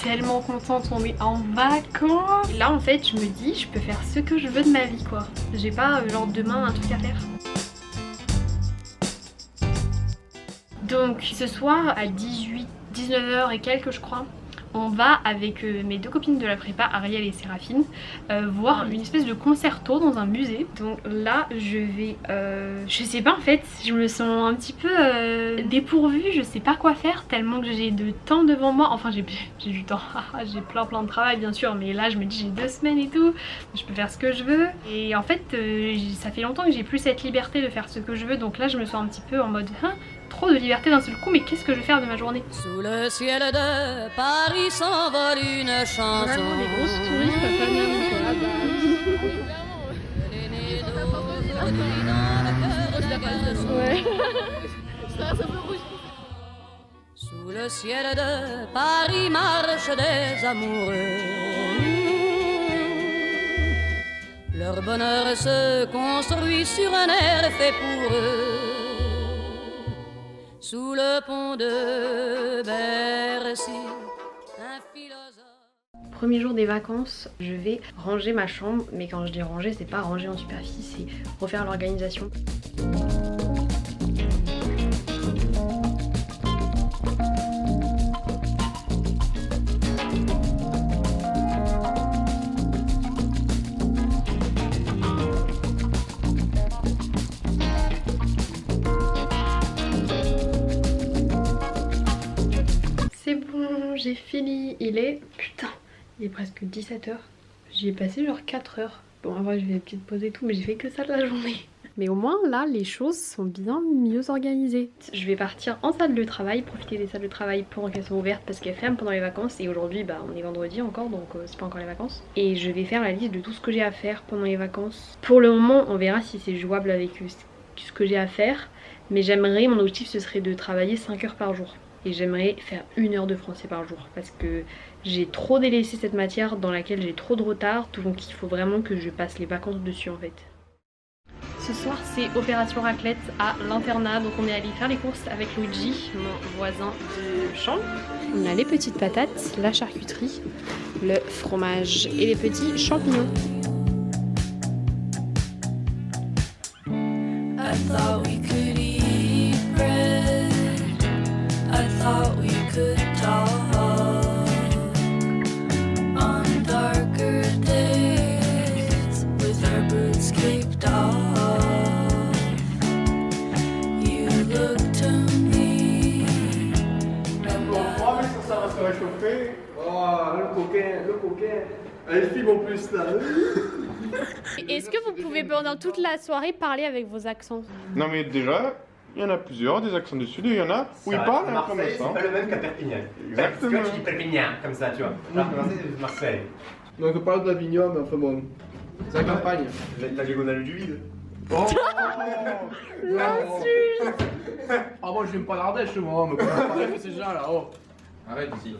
tellement contente, on est en vacances. Et là en fait je me dis je peux faire ce que je veux de ma vie quoi. J'ai pas genre demain un truc à faire. Donc ce soir à 19h et quelques je crois, on va avec mes deux copines de la prépa, Ariel et Séraphine, voir une espèce de concerto dans un musée. Donc là je vais, je sais pas en fait, je me sens un petit peu dépourvue, je sais pas quoi faire tellement que j'ai de temps devant moi. Enfin j'ai du temps, j'ai plein de travail bien sûr, mais là je me dis j'ai 2 semaines et tout, je peux faire ce que je veux. Et en fait ça fait longtemps que j'ai plus cette liberté de faire ce que je veux, donc là je me sens un petit peu en mode trop de liberté d'un seul coup, mais qu'est-ce que je vais faire de ma journée? Sous le ciel de Paris s'envole une chanson. Vraiment des grosses touristes à Paname quoi. Sous le ciel de Paris marchent des amoureux. Leur bonheur se construit sur un air fait pour eux. Sous le pont de Bercy, un philosophe. Premier jour des vacances, je vais ranger ma chambre, mais quand je dis ranger, c'est pas ranger en superficie, c'est refaire l'organisation. C'est bon, j'ai fini, il est presque 17h. J'y ai passé genre 4 heures. Bon après je vais peut-être poser tout, mais j'ai fait que ça de la journée. Mais au moins là les choses sont bien mieux organisées. Je vais partir en salle de travail, profiter des salles de travail pendant qu'elles sont ouvertes parce qu'elles ferment pendant les vacances. Et aujourd'hui bah on est vendredi encore, donc c'est pas encore les vacances. Et je vais faire la liste de tout ce que j'ai à faire pendant les vacances. Pour le moment on verra si c'est jouable avec ce que j'ai à faire. Mais j'aimerais, mon objectif ce serait de travailler 5 heures par jour. Et j'aimerais faire 1 heure de français par jour parce que j'ai trop délaissé cette matière dans laquelle j'ai trop de retard, donc il faut vraiment que je passe les vacances dessus en fait. Ce soir c'est opération raclette à l'internat, donc on est allé faire les courses avec Luigi, mon voisin de chambre. On a les petites patates, la charcuterie, le fromage et les petits champignons. I thought we could eat bread. I thought we could talk on darker days with our boots kicked off. You look to me. Oh, mais ça va se réchauffer. Oh, le coquin. Elle filme en plus là. Est-ce que vous pouvez pendant toute la soirée parler avec vos accents? Non mais déjà, il y en a plusieurs, des accents du sud, et il y en a où ils parlent comme ça. C'est pas le même qu'à Perpignan. Exactement. Parce que tu dis Perpignan, comme ça, tu vois. Alors que Marseille, c'est Marseille. Donc on parle d'Avignon, mais enfin bon, c'est la campagne. La diagonale du vide. Oh Ah moi je viens pas d'Ardèche moi, mais comment on parle de ces gens là, oh. Arrête ici.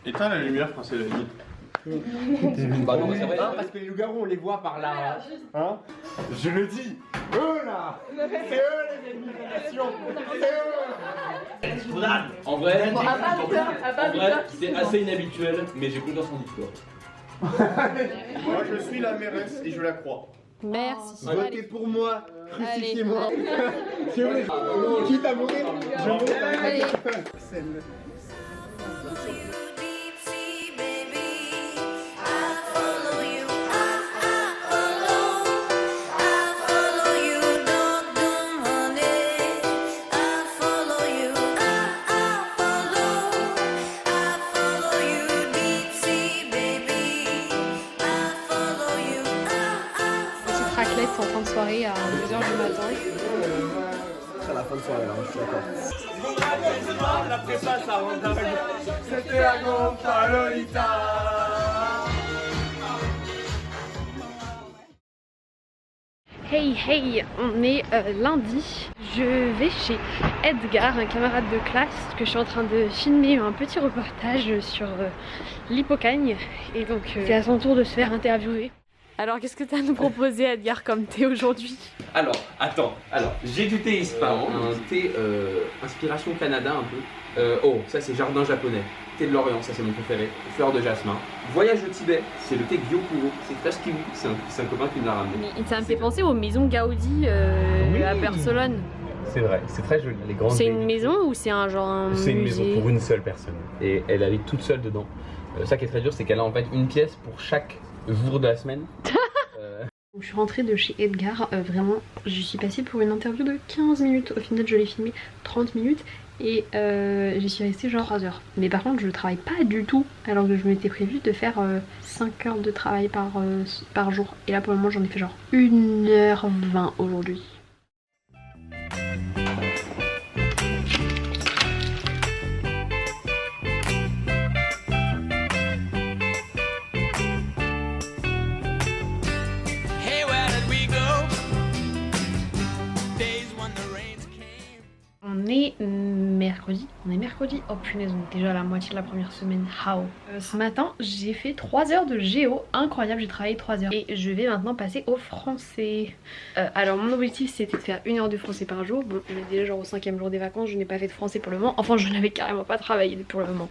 Éteins la lumière quand c'est la nuit. Bah non, c'est vrai. Hein, parce que les loups-garous, on les voit par là. Hein? Je le dis. Eux là. C'est eux les ennemis de la nation. C'est eux. En vrai, c'est assez inhabituel, mais j'ai confiance en l'histoire. Moi je suis la mairesse et je la crois. Merci. Votez pour moi. Crucifiez-moi. Quitte à mourir, je mourrai. Raclette en fin de soirée à 2h du matin. C'est à la fin de soirée là, je suis d'accord. La prépa ça rentre. C'était la grande Lolita. Hey, on est lundi. Je vais chez Edgar, un camarade de classe, que je suis en train de filmer un petit reportage sur l'Hippocagne. Et donc c'est à son tour de se faire interviewer. Alors qu'est-ce que tu as à nous proposer Edgar comme thé aujourd'hui? Alors, attends, j'ai du thé Ispa, un thé inspiration Canada un peu. Oh, ça c'est jardin japonais. Thé de l'Orient, ça c'est mon préféré. Fleur de jasmin. Voyage au Tibet, c'est le thé Gyokuro. C'est fraise kiwi, c'est un copain qui me l'a ramené. Mais ça me fait penser aux maisons Gaudi à Barcelone. C'est vrai, c'est très joli. Les grandes C'est baies. une maison ou c'est un genre un C'est une musée? maison pour une seule personne. Et elle habite toute seule dedans. Ça qui est très dur, c'est qu'elle a en fait une pièce pour chaque jour de la semaine. Je suis rentrée de chez Edgar, vraiment, je suis passée pour une interview de 15 minutes. Au final, je l'ai filmé 30 minutes et j'y suis restée genre 3 heures. Mais par contre, je travaille pas du tout, alors que je m'étais prévu de faire 5 heures de travail par jour. Et là, pour le moment, j'en ai fait genre 1h20 aujourd'hui. On est mercredi, oh punaise, on est déjà à la moitié de la première semaine, how. Ce matin j'ai fait 3 heures de géo, incroyable, j'ai travaillé 3 heures. Et je vais maintenant passer au français. Alors mon objectif c'était de faire 1 heure de français par jour. Bon, on est déjà genre au 5e jour des vacances, je n'ai pas fait de français pour le moment. Enfin je n'avais carrément pas travaillé pour le moment.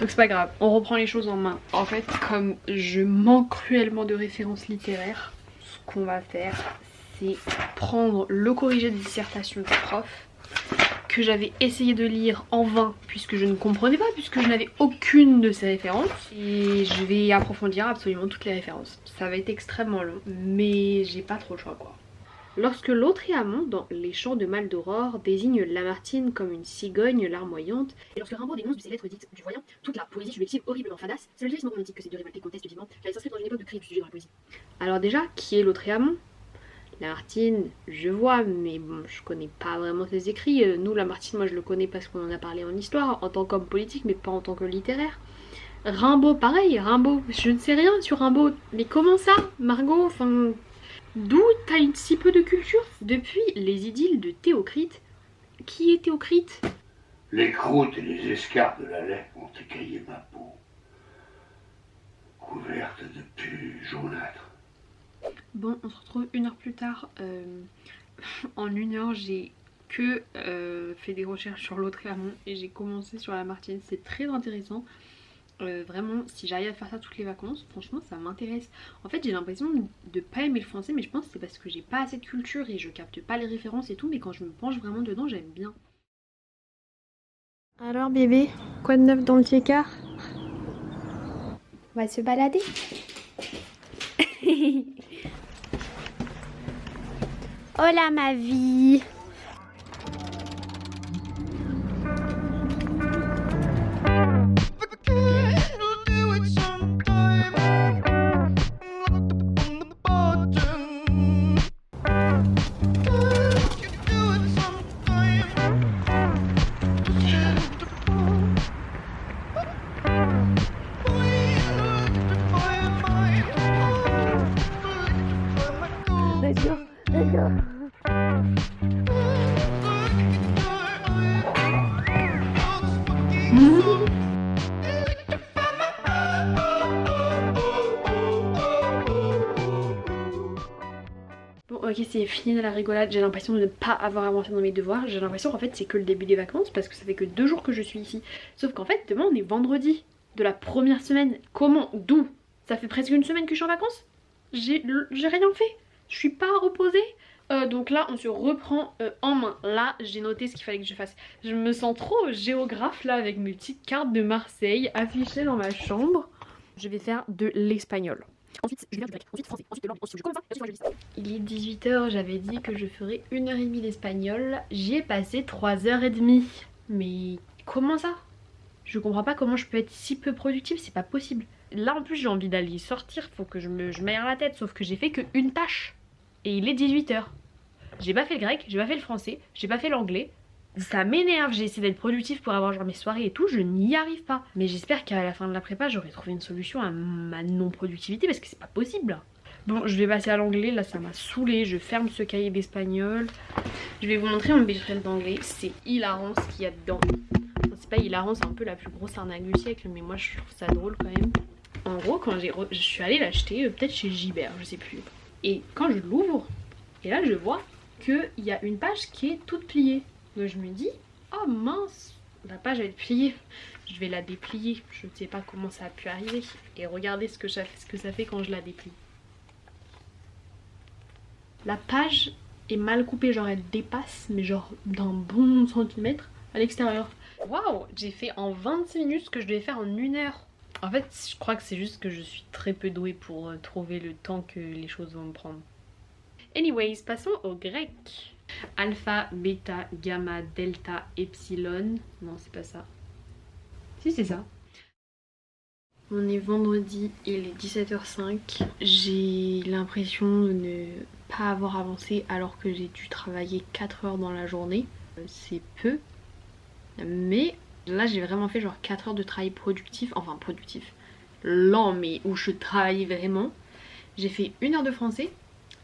Donc c'est pas grave, on reprend les choses en main. En fait comme je manque cruellement de références littéraires, ce qu'on va faire c'est prendre le corrigé de dissertation du prof que j'avais essayé de lire en vain puisque je ne comprenais pas, puisque je n'avais aucune de ces références, et je vais approfondir absolument toutes les références. Ça va être extrêmement long mais j'ai pas trop le choix quoi. Lorsque Lautréamont, dans Les Chants de Maldoror, désigne Lamartine comme une cigogne larmoyante, et lorsque Rimbaud dénonce de ses lettres dites du voyant toute la poésie subjective horriblement fadasse, c'est le lyrisme romantique que ces deux révoltés contestent vivement, car ils s'inscrivent dans une époque de cri du sujet dans la poésie. Alors déjà, qui est Lautréamont? Lamartine, je vois, mais bon, je connais pas vraiment ses écrits. Nous, Lamartine, moi je le connais parce qu'on en a parlé en histoire, en tant qu'homme politique, mais pas en tant que littéraire. Rimbaud, pareil, Rimbaud, je ne sais rien sur Rimbaud. Mais comment ça, Margot? Enfin, d'où t'as une si peu de culture? Depuis les idylles de Théocrite. Qui est Théocrite? Les croûtes et les escarres de la lait ont écaillé ma peau, couverte de pus jaunâtres. Bon, on se retrouve 1 heure plus tard. En 1 heure, j'ai que fait des recherches sur Lautréamont et j'ai commencé sur Lamartine. C'est très intéressant. Vraiment, si j'arrive à faire ça toutes les vacances, franchement, ça m'intéresse. En fait, j'ai l'impression de pas aimer le français, mais je pense que c'est parce que j'ai pas assez de culture et je capte pas les références et tout. Mais quand je me penche vraiment dedans, j'aime bien. Alors, bébé, quoi de neuf dans le Tchékar? On va se balader. Hola ma vie. Bon ok, c'est fini de la rigolade, j'ai l'impression de ne pas avoir avancé dans mes devoirs. J'ai l'impression qu'en fait c'est que le début des vacances parce que ça fait que 2 jours que je suis ici. Sauf qu'en fait demain on est vendredi de la première semaine. Comment? D'où? Ça fait presque 1 semaine que je suis en vacances. J'ai rien fait, je suis pas reposée. Donc là on se reprend en main. Là j'ai noté ce qu'il fallait que je fasse. Je me sens trop géographe là avec mes petites cartes de Marseille affichées dans ma chambre. Je vais faire de l'espagnol. Ensuite je vais faire du grec, ensuite français, ensuite de l'anglais, ensuite je commence ça, ensuite je lis. Il est 18h, j'avais dit que je ferais 1h30 d'espagnol. J'y ai passé 3h30. Mais comment ça? Je comprends pas comment je peux être si peu productive, c'est pas possible. Là en plus j'ai envie d'aller sortir, faut que je m'aère la tête, sauf que j'ai fait que 1 tâche. Et il est 18h. J'ai pas fait le grec, j'ai pas fait le français, j'ai pas fait l'anglais. Ça m'énerve, j'ai essayé d'être productive pour avoir genre mes soirées et tout, je n'y arrive pas. Mais j'espère qu'à la fin de la prépa j'aurai trouvé une solution à ma non-productivité parce que c'est pas possible. Bon, je vais passer à l'anglais, là ça m'a saoulée, je ferme ce cahier d'espagnol. Je vais vous montrer mon budget d'anglais, c'est hilarant ce qu'il y a dedans. Enfin, c'est pas hilarant, c'est un peu la plus grosse arnaque du siècle, mais moi je trouve ça drôle quand même. En gros, quand je suis allée l'acheter, peut-être chez Gibert, je sais plus. Et quand je l'ouvre, et là je vois qu'il y a une page qui est toute pliée. Donc je me dis, oh mince, la page va être pliée. Je vais la déplier, je ne sais pas comment ça a pu arriver. Et regardez ce que ça fait quand je la déplie. La page est mal coupée, genre elle dépasse, mais genre d'un bon centimètre à l'extérieur. Waouh, j'ai fait en 26 minutes ce que je devais faire en 1 heure. En fait, je crois que c'est juste que je suis très peu douée pour trouver le temps que les choses vont me prendre. Anyways, passons au grec. Alpha, bêta, gamma, delta, epsilon. Non, c'est pas ça. Si, c'est ça. On est vendredi, il est 17h05. J'ai l'impression de ne pas avoir avancé alors que j'ai dû travailler 4 heures dans la journée. C'est peu. Mais là, j'ai vraiment fait genre 4 heures de travail productif. Enfin, productif. Lent, mais où je travaillais vraiment. J'ai fait 1 heure de français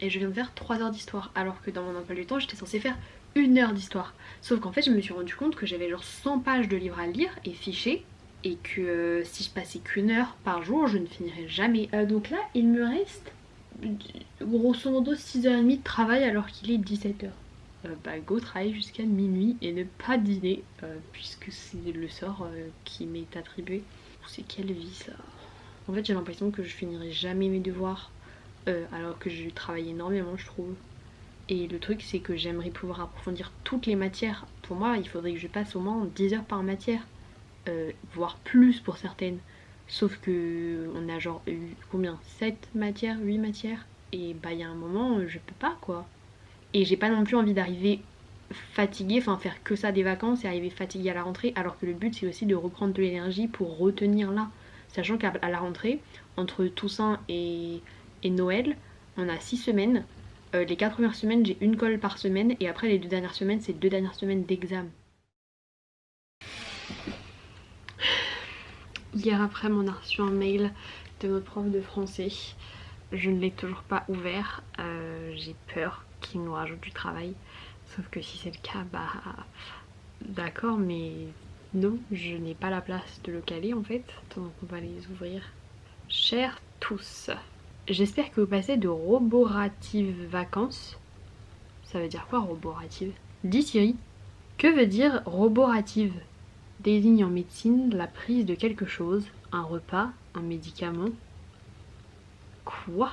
et je viens de faire 3 heures d'histoire. Alors que dans mon emploi du temps, j'étais censée faire 1 heure d'histoire. Sauf qu'en fait, je me suis rendu compte que j'avais genre 100 pages de livres à lire et fichés. Et que si je passais qu'1 heure par jour, je ne finirais jamais. Donc là, il me reste grosso modo 6h30 de travail alors qu'il est 17h. Bah go travailler jusqu'à minuit et ne pas dîner puisque c'est le sort qui m'est attribué. C'est quelle vie ça. En fait j'ai l'impression que je finirai jamais mes devoirs alors que je travaille énormément je trouve. Et le truc c'est que j'aimerais pouvoir approfondir toutes les matières. Pour moi il faudrait que je passe au moins 10 heures par matière. Voire plus pour certaines. Sauf que on a genre eu combien 7 matières, 8 matières. Et bah il y a un moment je peux pas quoi. Et j'ai pas non plus envie d'arriver fatiguée, enfin faire que ça des vacances et arriver fatiguée à la rentrée. Alors que le but c'est aussi de reprendre de l'énergie pour retenir là. Sachant qu'à la rentrée, entre Toussaint et Noël, on a 6 semaines. Les 4 premières semaines j'ai 1 colle par semaine. Et après les 2 dernières semaines c'est 2 dernières semaines d'examen. Hier après on a reçu un mail de notre prof de français. Je ne l'ai toujours pas ouvert. J'ai peur qu'il nous rajoute du travail. Sauf que si c'est le cas, bah d'accord, mais non, je n'ai pas la place de le caler en fait. Donc on va les ouvrir. Chers tous, j'espère que vous passez de roboratives vacances. Ça veut dire quoi roborative? Dis Siri. Que veut dire roborative? Désigne en médecine la prise de quelque chose, un repas, un médicament. Quoi?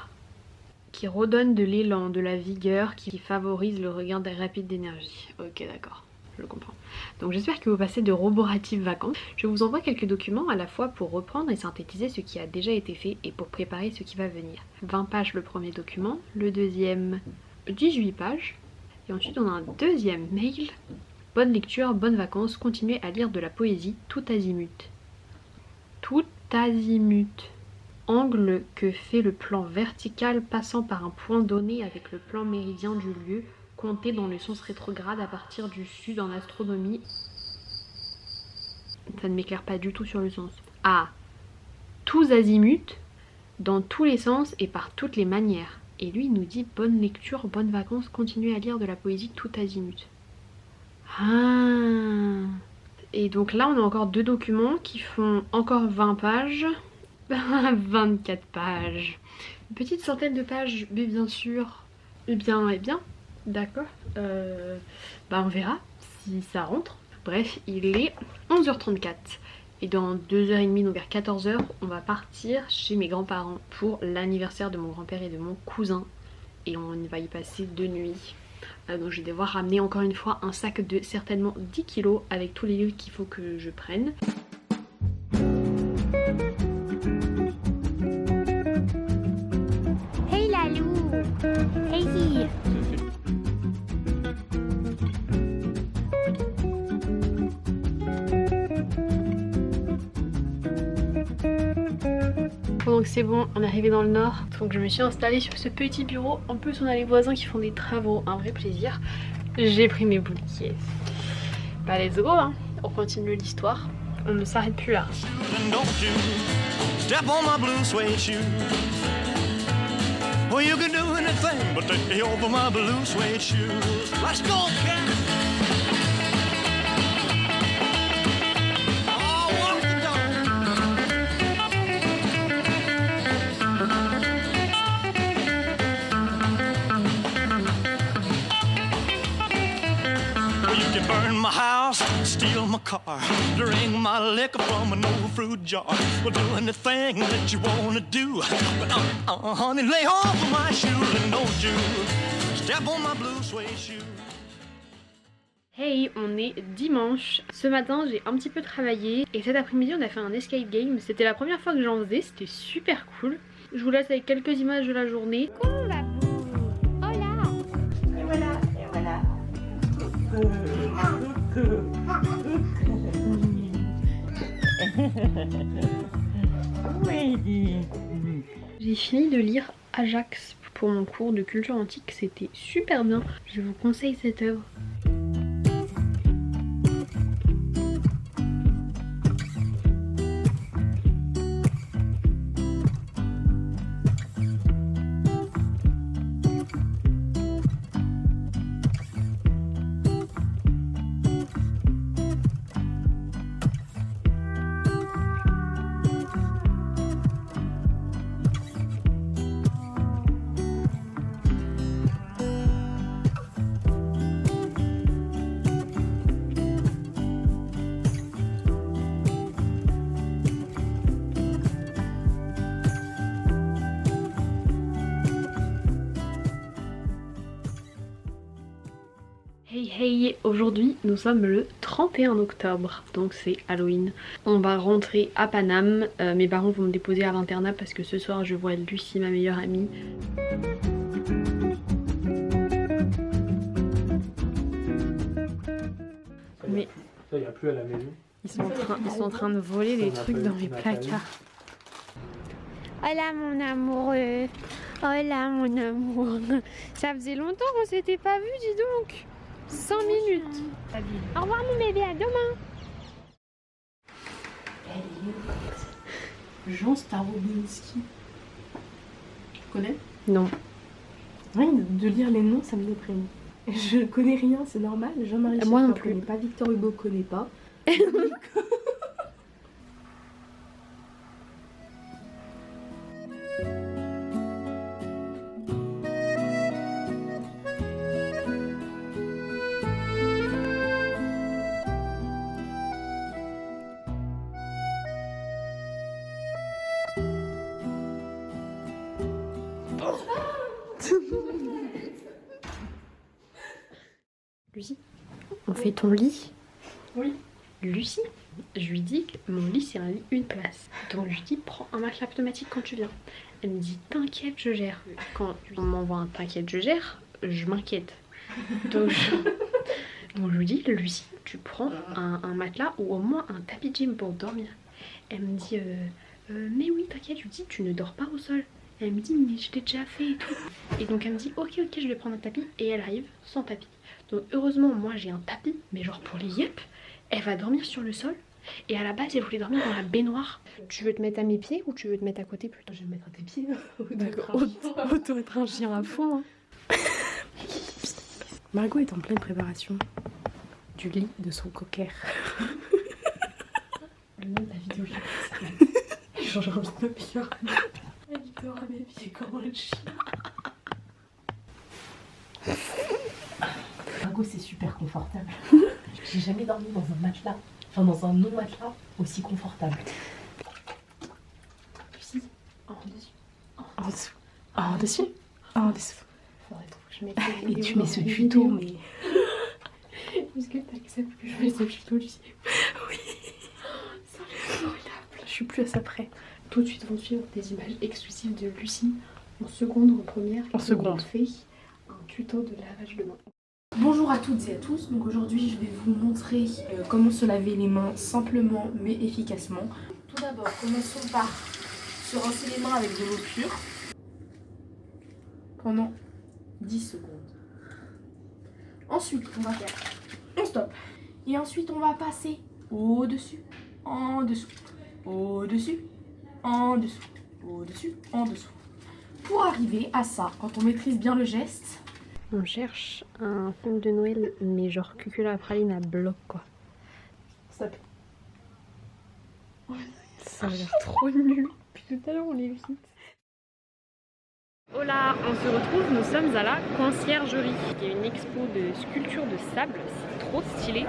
Qui redonne de l'élan, de la vigueur, qui favorise le regain rapide d'énergie. Ok d'accord, je comprends. Donc j'espère que vous passez de roboratives vacances. Je vous envoie quelques documents à la fois pour reprendre et synthétiser ce qui a déjà été fait et pour préparer ce qui va venir. 20 pages le premier document, le deuxième 18 pages. Et ensuite on a un deuxième mail. Bonne lecture, bonnes vacances, continuez à lire de la poésie tout azimut. Tout azimut. Angle que fait le plan vertical passant par un point donné avec le plan méridien du lieu, compté dans le sens rétrograde à partir du sud en astronomie. Ça ne m'éclaire pas du tout sur le sens. Ah, tous azimuts, dans tous les sens et par toutes les manières. Et lui il nous dit bonne lecture, bonnes vacances, continuez à lire de la poésie tout azimut. Ah. Et donc là on a encore 2 documents qui font encore 20 pages. 24 pages. Une petite centaine de pages, mais bien sûr. Eh bien, d'accord. Bah on verra si ça rentre. Bref, il est 11h34. Et dans 2h30, donc vers 14h, on va partir chez mes grands-parents pour l'anniversaire de mon grand-père et de mon cousin. Et on va y passer 2 nuits. Donc je vais devoir ramener encore une fois un sac de certainement 10 kg avec tous les livres qu'il faut que je prenne. Hey Lalou! Hey! Donc c'est bon, on est arrivé dans le nord. Donc je me suis installée sur ce petit bureau. En plus on a les voisins qui font des travaux, un vrai plaisir. J'ai pris mes bouquets. Bah let's go hein. On continue l'histoire. On ne s'arrête plus là. Burn my house. house, steal my car, drink my liquor from an old fruit jar. Well, do anything that you wanna do, but honey, lay off of my shoes and don't you step on my blue suede shoes. Hey, on est dimanche. Ce matin, j'ai un petit peu travaillé et cet après-midi, on a fait un escape game. C'était la première fois que j'en faisais, c'était super cool. Je vous laisse avec quelques images de la journée. Coucou Babou. Hola. Et voilà, et voilà. J'ai fini de lire Ajax pour mon cours de culture antique, c'était super bien. Je vous conseille cette œuvre. Hey, aujourd'hui nous sommes le 31 octobre, donc c'est Halloween. On va rentrer à Paname, mes parents vont me déposer à l'internat parce que ce soir je vois Lucie, ma meilleure amie. Mais ça y a plus à la maison. Ils sont en train de voler des trucs dans mes placards. Hola mon amoureux. Hola mon amour. Ça faisait longtemps qu'on s'était pas vu, dis donc. 100 minutes. Au revoir mon bébé, à demain. Jean Starobinski. Tu connais? Non. Rien de lire les noms, ça me déprime. Je connais rien, c'est normal. Jean-Marie Moi non Schaeffer, plus. connais pas, Victor Hugo connais pas. Lucie, on fait ton lit? Oui. Lucie, je lui dis que mon lit c'est un lit une place. Donc je lui dis prends un matelas pneumatique quand tu viens. Elle me dit t'inquiète je gère. Quand on m'envoie un t'inquiète je gère, je m'inquiète. Donc je lui dis Lucie tu prends un matelas ou au moins un tapis de gym pour dormir. Elle me dit mais oui t'inquiète, je lui dis tu ne dors pas au sol. Elle me dit mais je l'ai déjà fait et tout. Et donc elle me dit ok je vais prendre un tapis et elle arrive sans tapis. Donc heureusement moi j'ai un tapis mais genre pour les yep. Elle va dormir sur le sol et à la base elle voulait dormir dans la baignoire. Tu veux te mettre à mes pieds ou tu veux te mettre à côté plutôt? Je vais me mettre à tes pieds. D'accord, autant être un chien à fond hein. Margot est en pleine préparation du lit de son cocker. Le nom de la vidéo, j'ai envie de me pire. Elle dort à mes pieds comme un chien. Margot, c'est super confortable. J'ai jamais dormi dans un matelas, enfin dans un non-matelas aussi confortable. Lucie, en dessus. En dessous. En dessus. En dessous. Faudrait trop que je mette les Et vidéos tu mets dans ce les tuto, vidéos. mais. Est-ce que t'acceptes que je mette ce tuto, Lucie? Oui. Ça va être formidable. Je suis plus à ça près. Tout de suite vont suivre des images exclusives de Lucie en seconde ou en première. En seconde. Fait un tuto de lavage de mains. Bonjour à toutes et à tous, donc aujourd'hui je vais vous montrer comment se laver les mains simplement mais efficacement. Tout d'abord, commençons par se rincer les mains avec de l'eau pure pendant 10 secondes. Ensuite, on va faire on stop. Et ensuite, on va passer au-dessus, en dessous, au-dessus, en dessous, au-dessus, en dessous. Pour arriver à ça, quand on maîtrise bien le geste, on cherche un film de Noël, mais genre cucula à praline à bloc quoi. stop. Ça a l'air trop nul. Puis tout à l'heure on les visite. Hola, on se retrouve, nous sommes à la Conciergerie. Il y a une expo de sculpture de sable, c'est trop stylé.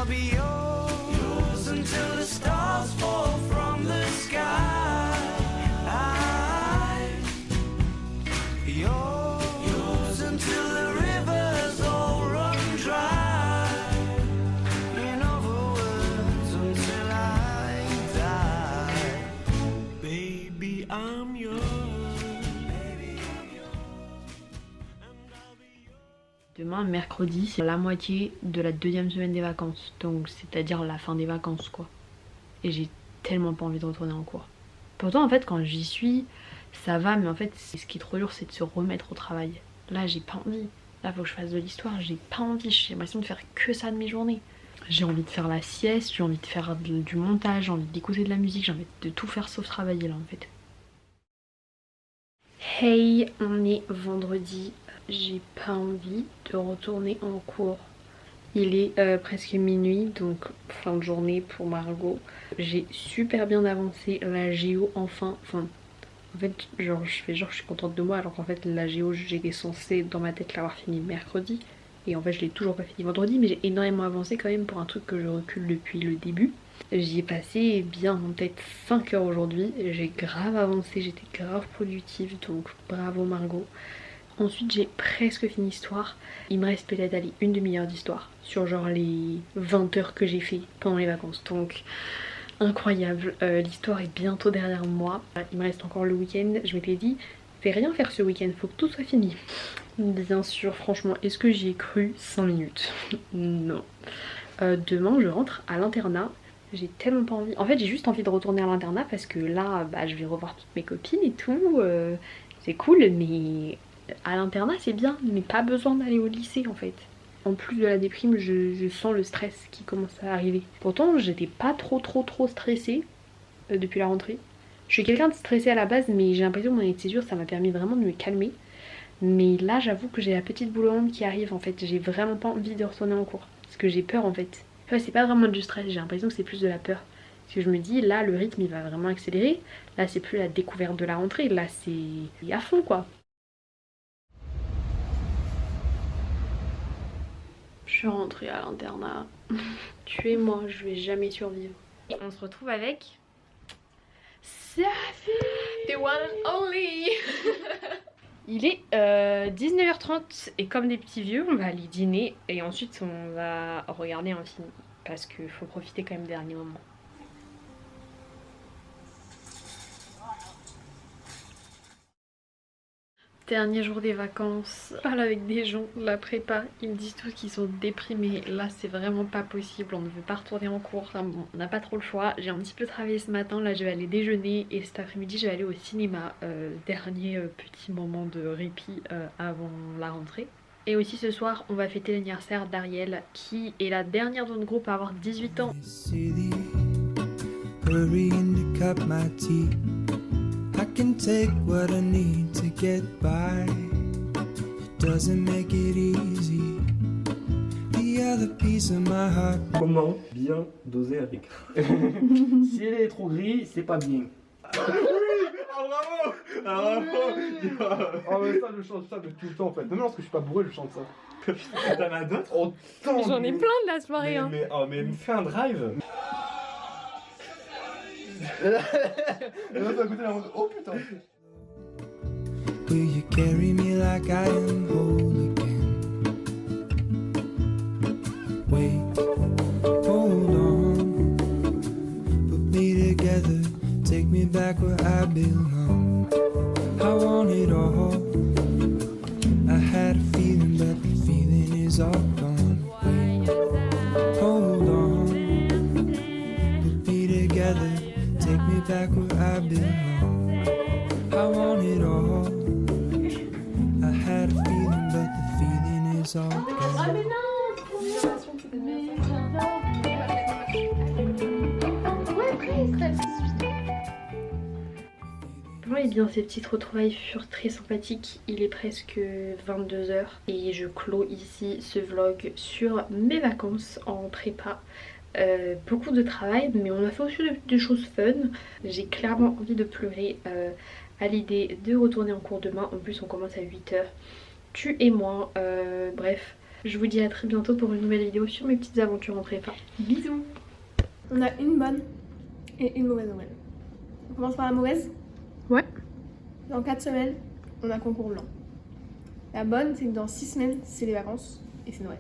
I'll be yours until the stars fall from the sky. Yours until the rivers all run dry. In other words, until I die. Baby, I'm yours. Demain, mercredi, c'est la moitié de la deuxième semaine des vacances. Donc, c'est-à-dire la fin des vacances, quoi. Et j'ai tellement pas envie de retourner en cours. Pourtant, en fait, quand j'y suis, ça va. Mais en fait, ce qui est trop dur, c'est de se remettre au travail. Là, j'ai pas envie. Là, faut que je fasse de l'histoire. J'ai pas envie. J'ai l'impression de faire que ça de mes journées. J'ai envie de faire la sieste, j'ai envie de faire du montage, j'ai envie d'écouter de la musique, j'ai envie de tout faire sauf travailler, là, en fait. Hey, on est vendredi. J'ai pas envie de retourner en cours. Il est presque minuit, donc fin de journée pour Margot. J'ai super bien avancé la géo enfin. En fait, genre je suis contente de moi alors qu'en fait la géo j'étais censée dans ma tête l'avoir fini mercredi. Et en fait je l'ai toujours pas fini vendredi, mais j'ai énormément avancé quand même pour un truc que je recule depuis le début. J'y ai passé bien peut-être 5 heures aujourd'hui. J'ai grave avancé, j'étais grave productive, donc bravo Margot. Ensuite j'ai presque fini l'histoire. Il me reste peut-être aller une demi-heure d'histoire sur genre les 20 heures que j'ai fait pendant les vacances. Donc incroyable, l'histoire est bientôt derrière moi. Il me reste encore le week-end. Je m'étais dit, je vais rien faire ce week-end, faut que tout soit fini. Bien sûr, franchement, est-ce que j'y ai cru 5 minutes? Non. Demain je rentre à l'internat. J'ai tellement pas envie. En fait j'ai juste envie de retourner à l'internat parce que là bah, je vais revoir toutes mes copines et tout. C'est cool, mais à l'internat c'est bien, mais pas besoin d'aller au lycée en fait. En plus de la déprime, je sens le stress qui commence à arriver. Pourtant j'étais pas trop stressée depuis la rentrée. Je suis quelqu'un de stressé à la base, mais j'ai l'impression que mon année de césure ça m'a permis vraiment de me calmer. Mais là j'avoue que j'ai la petite boule au ventre qui arrive en fait. J'ai vraiment pas envie de retourner en cours. Parce que j'ai peur en fait. Enfin, c'est pas vraiment du stress, j'ai l'impression que c'est plus de la peur. Parce que je me dis là le rythme il va vraiment accélérer. Là c'est plus la découverte de la rentrée, là c'est à fond quoi. Je suis rentrée à l'internat. Tuez-moi, je vais jamais survivre. Et on se retrouve avec Safi, the one and only. Il est 19h30 et comme des petits vieux, on va aller dîner et ensuite on va regarder un film parce qu'il faut profiter quand même des derniers moments. Dernier jour des vacances, je parle avec des gens, la prépa, ils me disent tous qu'ils sont déprimés. Là c'est vraiment pas possible, on ne veut pas retourner en cours, enfin, bon, on n'a pas trop le choix. J'ai un petit peu travaillé ce matin, là je vais aller déjeuner et cet après-midi je vais aller au cinéma. Dernier petit moment de répit avant la rentrée. Et aussi ce soir on va fêter l'anniversaire d'Ariel qui est la dernière de notre groupe à avoir 18 ans. I can take what I need to get by. It doesn't make it easy. The other piece of my heart. Comment bien doser avec? Si elle est trop gris, c'est pas bien. Oui! Ah bravo! Ah bravo! Oh mais ça je chante ça de tout le temps en fait. Même lorsque je suis pas bourré je chante ça. T'en as d'autres? J'en ai plein de la soirée hein. Mais me fais un drive. Oh putain. Will you carry me like I am whole again? Wait, hold on. Put me together, take me back where I belong. I want it all. I had a feeling, but the feeling is all gone. Wait, hold on. Put me together. Take me back where I belong. I want it all. I had a feeling, but the feeling is all gone. Ah mais non! Bon et bien ces petites retrouvailles furent très sympathiques. Il est presque 22h et je clôt ici ce vlog sur mes vacances en prépa. Beaucoup de travail mais on a fait aussi des choses fun. J'ai clairement envie de pleurer à l'idée de retourner en cours demain. En plus on commence à 8h. Tu et moi, bref, Je vous dis à très bientôt pour une nouvelle vidéo sur mes petites aventures en prépa. Bisous. On a une bonne et une mauvaise nouvelle. On commence par la mauvaise. Ouais. Dans 4 semaines, on a concours blanc. La bonne, c'est que dans 6 semaines, c'est les vacances et c'est Noël.